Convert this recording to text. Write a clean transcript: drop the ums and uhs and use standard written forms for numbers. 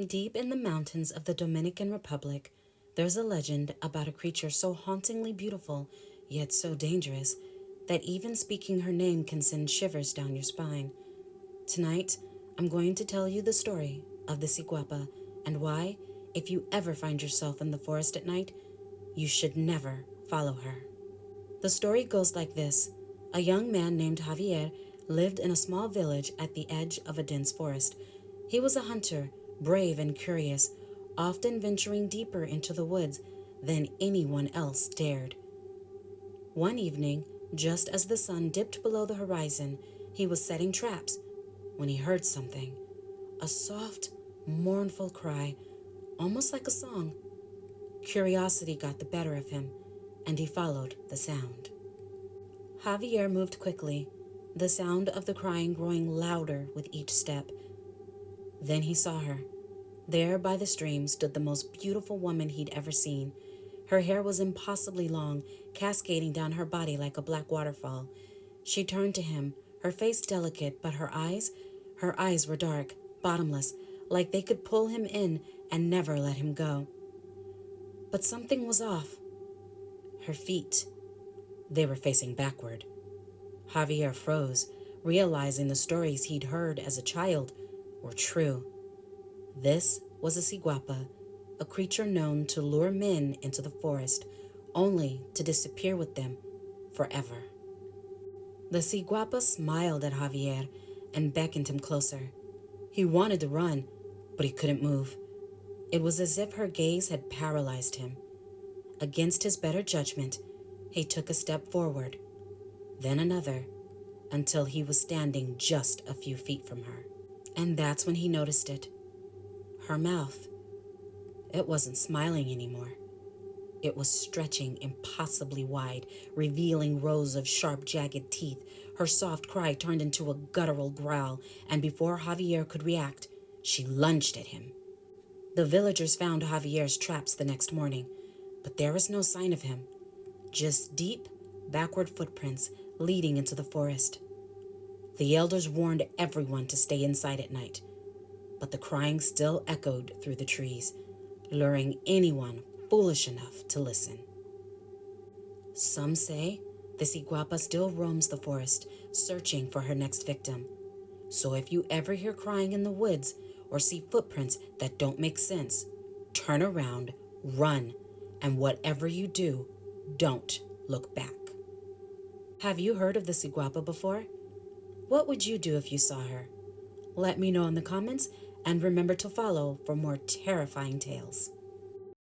Deep in the mountains of the Dominican Republic, there's a legend about a creature so hauntingly beautiful, yet so dangerous, that even speaking her name can send shivers down your spine. Tonight, I'm going to tell you the story of the Ciguapa and why, if you ever find yourself in the forest at night, you should never follow her. The story goes like this. A young man named Javier lived in a small village at the edge of a dense forest. He was a hunter, brave and curious, often venturing deeper into the woods than anyone else dared. One evening, just as the sun dipped below the horizon, he was setting traps when he heard something. A soft, mournful cry, almost like a song. Curiosity got the better of him, and he followed the sound. Javier moved quickly, the sound of the crying growing louder with each step. Then he saw her. There by the stream stood the most beautiful woman he'd ever seen. Her hair was impossibly long, cascading down her body like a black waterfall. She turned to him, her face delicate, but her eyes were dark, bottomless, like they could pull him in and never let him go. But something was off. Her feet, they were facing backward. Javier froze, realizing the stories he'd heard as a child were true. This was a Ciguapa, a creature known to lure men into the forest, only to disappear with them forever. The Ciguapa smiled at Javier and beckoned him closer. He wanted to run, but he couldn't move. It was as if her gaze had paralyzed him. Against his better judgment, he took a step forward, then another, until he was standing just a few feet from her. And that's when he noticed it. Her mouth. It wasn't smiling anymore. It was stretching impossibly wide, revealing rows of sharp, jagged teeth. Her soft cry turned into a guttural growl, and before Javier could react, she lunged at him. The villagers found Javier's traps the next morning, but there was no sign of him, just deep, backward footprints leading into the forest. The elders warned everyone to stay inside at night, but the crying still echoed through the trees, luring anyone foolish enough to listen. Some say the Ciguapa still roams the forest, searching for her next victim. So if you ever hear crying in the woods or see footprints that don't make sense, turn around, run, and whatever you do, don't look back. Have you heard of the Ciguapa before? What would you do if you saw her? Let me know in the comments, and remember to follow for more terrifying tales.